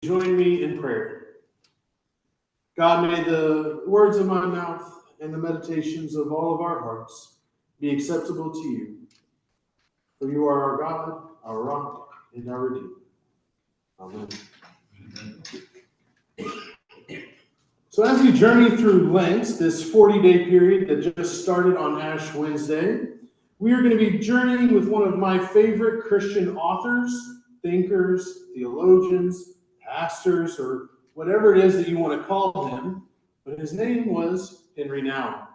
Join me in prayer. God, may the words of my mouth and the meditations of all of our hearts be acceptable to you. For you are our God, our rock, and our Redeemer. Amen. So as we journey through Lent, this 40-day period that just started on Ash Wednesday, we are going to be journeying with one of my favorite Christian authors, thinkers, theologians, pastors, or whatever it is that you want to call him, but his name was Henry Nouwen.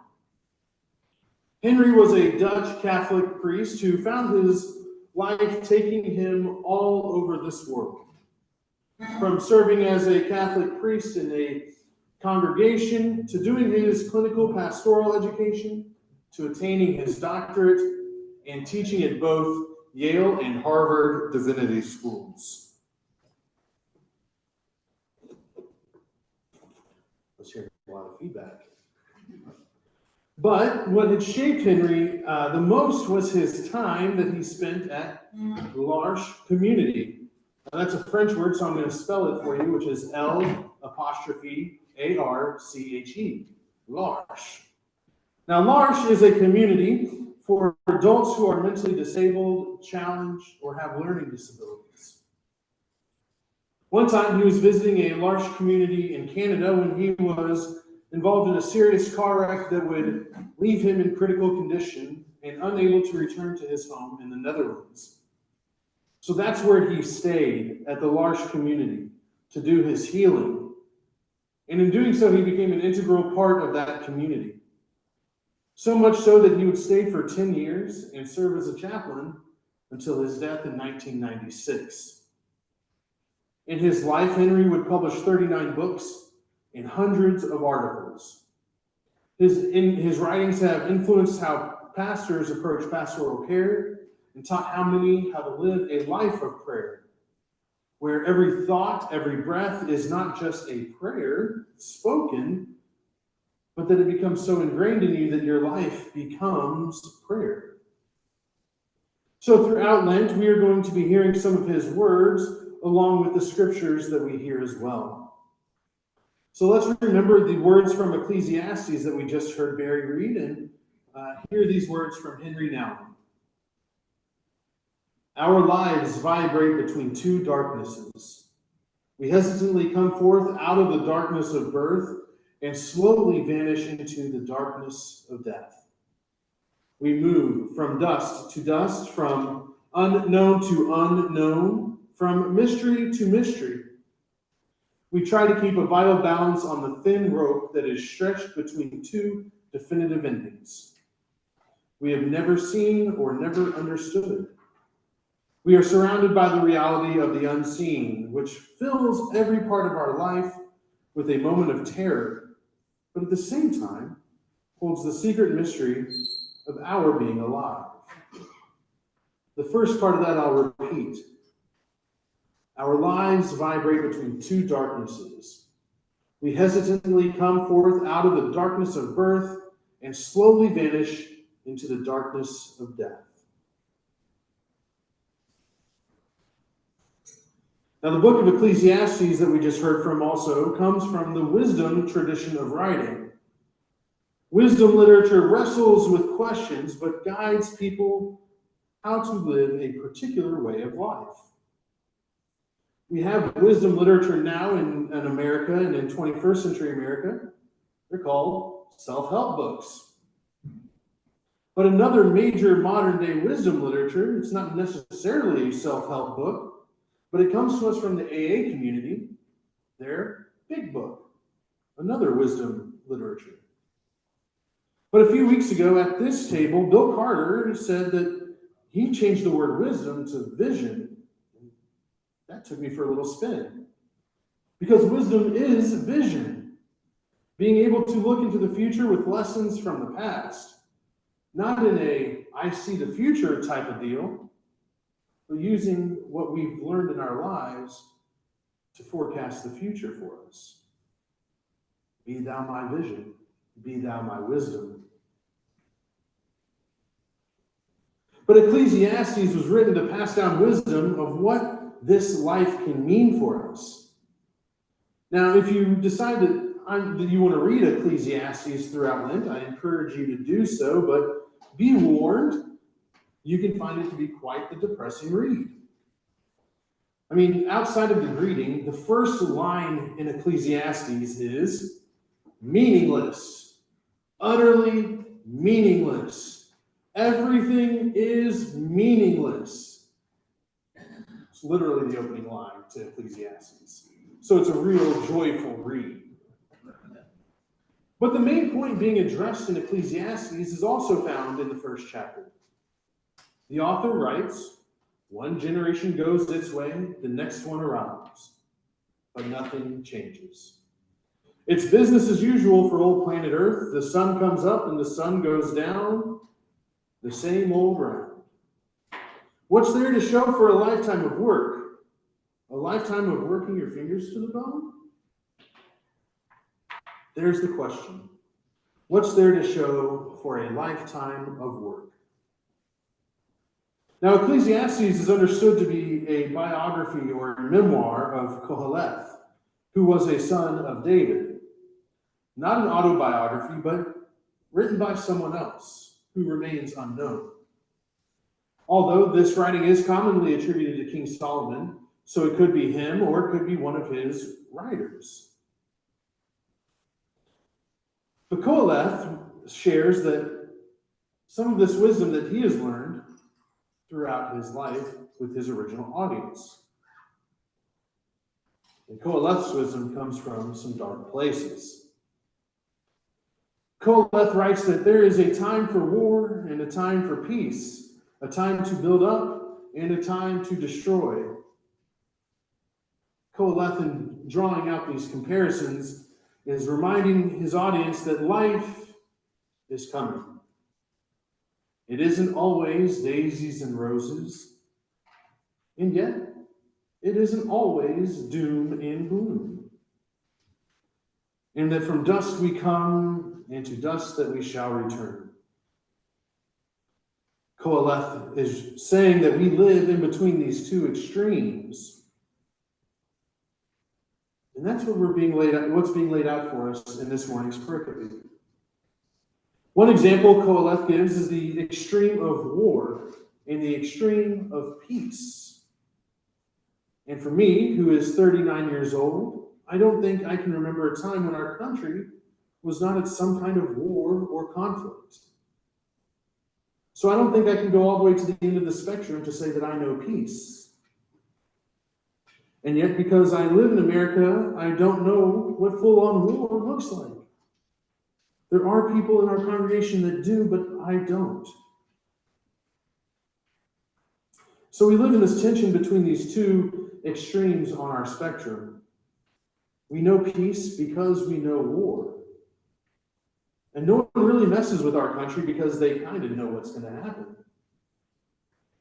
Henry was a Dutch Catholic priest who found his life taking him all over this world. From serving as a Catholic priest in a congregation, to doing his clinical pastoral education, to attaining his doctorate, and teaching at both Yale and Harvard divinity schools. Let's hear a lot of feedback. But what had shaped Henry the most was his time that he spent at L'Arche Community. Now, that's a French word, so I'm going to spell it for you, which is L'Arche. L'Arche. Now, L'Arche is a community for adults who are mentally disabled, challenged, or have learning disabilities. One time he was visiting a L'Arche community in Canada when he was involved in a serious car wreck that would leave him in critical condition and unable to return to his home in the Netherlands. So that's where he stayed, at the L'Arche community, to do his healing. And in doing so, he became an integral part of that community. So much so that he would stay for 10 years and serve as a chaplain until his death in 1996. In his life, Henry would publish 39 books and hundreds of articles. His writings have influenced how pastors approach pastoral care and taught how to live a life of prayer, where every thought, every breath is not just a prayer spoken, but that it becomes so ingrained in you that your life becomes prayer. So throughout Lent, we are going to be hearing some of his words along with the scriptures that we hear as well. So let's remember the words from Ecclesiastes that we just heard Barry read and hear these words from Henry Nouwen. Our lives vibrate between two darknesses. We hesitantly come forth out of the darkness of birth and slowly vanish into the darkness of death. We move from dust to dust, from unknown to unknown, from mystery to mystery. We try to keep a vital balance on the thin rope that is stretched between two definitive endings. We have never seen or never understood. We are surrounded by the reality of the unseen, which fills every part of our life with a moment of terror, but at the same time holds the secret mystery of our being alive. The first part of that I'll repeat. Our lives vibrate between two darknesses. We hesitantly come forth out of the darkness of birth and slowly vanish into the darkness of death. Now, the book of Ecclesiastes that we just heard from also comes from the wisdom tradition of writing. Wisdom literature wrestles with questions, but guides people how to live a particular way of life. We have wisdom literature now in America and in 21st century America. They're called self-help books. But another major modern day wisdom literature, it's not necessarily a self-help book, but it comes to us from the AA community, their Big Book, another wisdom literature. But a few weeks ago at this table, Bill Carter said that he changed the word wisdom to vision. That took me for a little spin. Because wisdom is vision. Being able to look into the future with lessons from the past. Not in a I see the future type of deal, but using what we've learned in our lives to forecast the future for us. Be thou my vision, be thou my wisdom. But Ecclesiastes was written to pass down wisdom of what this life can mean for us. Now, if you decide that you want to read Ecclesiastes throughout Lent, I encourage you to do so, but be warned, you can find it to be quite the depressing read. I mean, outside of the greeting, the first line in Ecclesiastes is meaningless, utterly meaningless. Everything is meaningless. It's literally the opening line to Ecclesiastes. So it's a real joyful read. But the main point being addressed in Ecclesiastes is also found in the first chapter. The author writes, one generation goes its way, the next one arrives, but nothing changes. It's business as usual for old planet Earth. The sun comes up and the sun goes down, the same old round. What's there to show for a lifetime of work? A lifetime of working your fingers to the bone? There's the question. What's there to show for a lifetime of work? Now, Ecclesiastes is understood to be a biography or a memoir of Koheleth, who was a son of David. Not an autobiography, but written by someone else who remains unknown. Although this writing is commonly attributed to King Solomon, so it could be him or it could be one of his writers. But Koheleth shares that some of this wisdom that he has learned throughout his life with his original audience. And Koheleth's wisdom comes from some dark places. Koheleth writes that there is a time for war and a time for peace, a time to build up and a time to destroy. Koheleth, in drawing out these comparisons, is reminding his audience that life is coming. It isn't always daisies and roses, and yet it isn't always doom and gloom. And that from dust we come, and to dust that we shall return. Koheleth is saying that we live in between these two extremes. And that's what's being laid out for us in this morning's pericope. One example Koheleth gives is the extreme of war and the extreme of peace. And for me, who is 39 years old, I don't think I can remember a time when our country was not at some kind of war or conflict. So I don't think I can go all the way to the end of the spectrum to say that I know peace. And yet, because I live in America, I don't know what full-on war looks like. There are people in our congregation that do, but I don't. So we live in this tension between these two extremes on our spectrum. We know peace because we know war. And no one really messes with our country because they kind of know what's going to happen.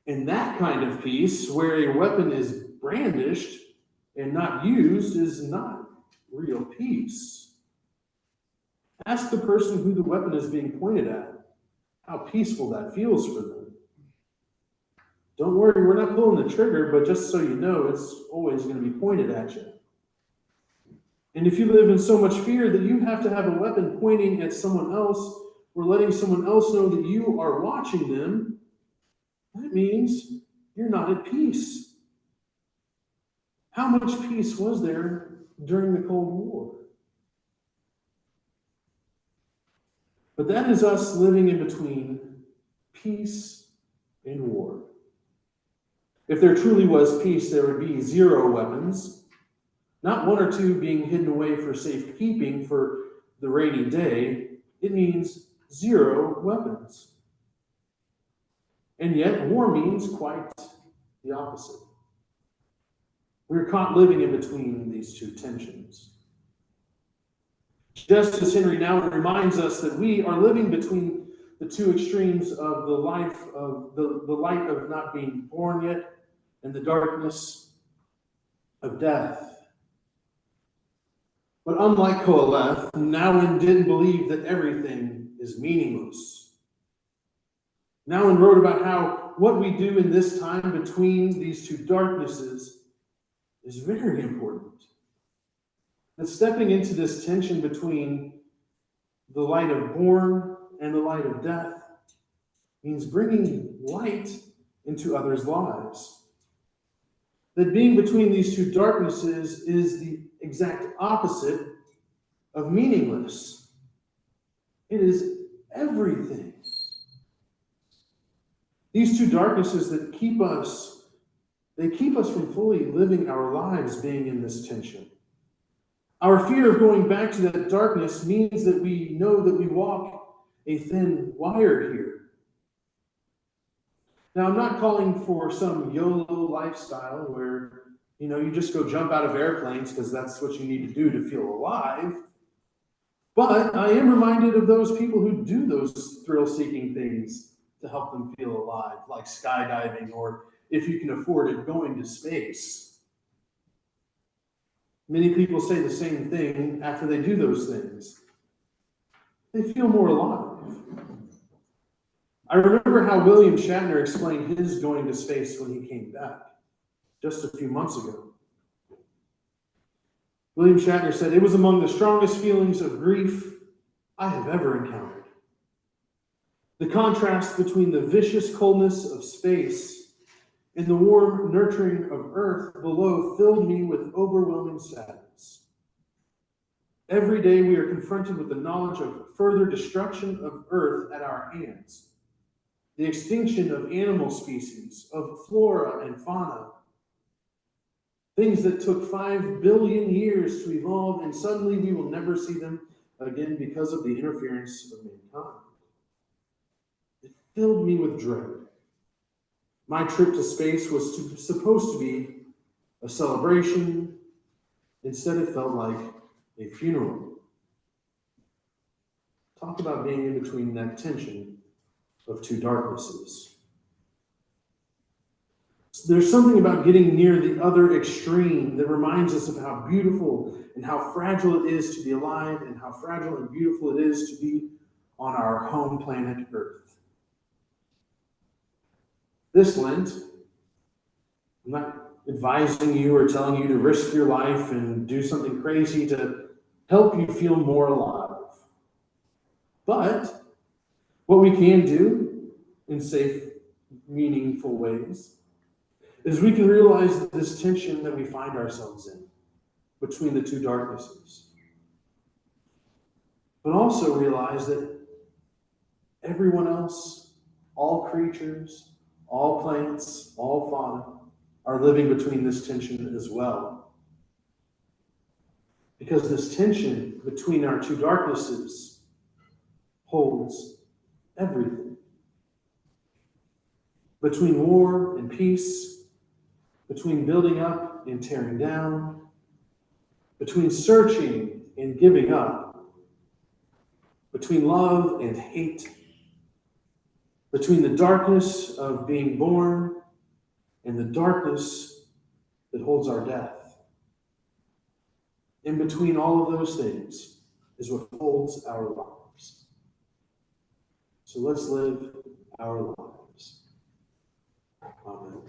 And that kind of peace, where a weapon is brandished and not used, is not real peace. Ask the person who the weapon is being pointed at how peaceful that feels for them. Don't worry, we're not pulling the trigger, but just so you know, it's always going to be pointed at you. And if you live in so much fear that you have to have a weapon pointing at someone else or letting someone else know that you are watching them, that means you're not at peace. How much peace was there during the Cold War? But that is us living in between peace and war. If there truly was peace, there would be 0 weapons, not 1 or 2 being hidden away for safekeeping for the rainy day. It means 0 weapons. And yet, war means quite the opposite. We're caught living in between these two tensions. Justice Henry now reminds us that we are living between the two extremes of the life of the light of not being born yet and the darkness of death. But unlike Koheleth, Nouwen didn't believe that everything is meaningless. Nouwen wrote about how what we do in this time between these two darknesses is very important. that stepping into this tension between the light of born and the light of death means bringing light into others' lives. That being between these two darknesses is the exact opposite of meaningless. It is everything. These two darknesses that keep us from fully living our lives being in this tension. Our fear of going back to that darkness means that we know that we walk a thin wire here. Now, I'm not calling for some YOLO lifestyle where, you just go jump out of airplanes because that's what you need to do to feel alive. But I am reminded of those people who do those thrill-seeking things to help them feel alive, like skydiving, or if you can afford it, going to space. Many people say the same thing after they do those things. They feel more alive. I remember how William Shatner explained his going to space when he came back just a few months ago. William Shatner said, "It was among the strongest feelings of grief I have ever encountered. The contrast between the vicious coldness of space and the warm nurturing of earth below filled me with overwhelming sadness. Every day we are confronted with the knowledge of further destruction of earth at our hands, the extinction of animal species, of flora and fauna, things that took 5 billion years to evolve, and suddenly we will never see them again because of the interference of mankind. It filled me with dread. My trip to space was supposed to be a celebration. Instead, it felt like a funeral." Talk about being in between that tension of two darknesses. There's something about getting near the other extreme that reminds us of how beautiful and how fragile it is to be alive, and how fragile and beautiful it is to be on our home planet Earth. This Lent, I'm not advising you or telling you to risk your life and do something crazy to help you feel more alive. But what we can do in safe, meaningful ways is we can realize this tension that we find ourselves in between the two darknesses. But also realize that everyone else, all creatures, all plants, all fauna, are living between this tension as well. Because this tension between our two darknesses holds everything. Between war and peace, between building up and tearing down, between searching and giving up, between love and hate, between the darkness of being born and the darkness that holds our death. In between all of those things is what holds our lives. So let's live our lives. Amen.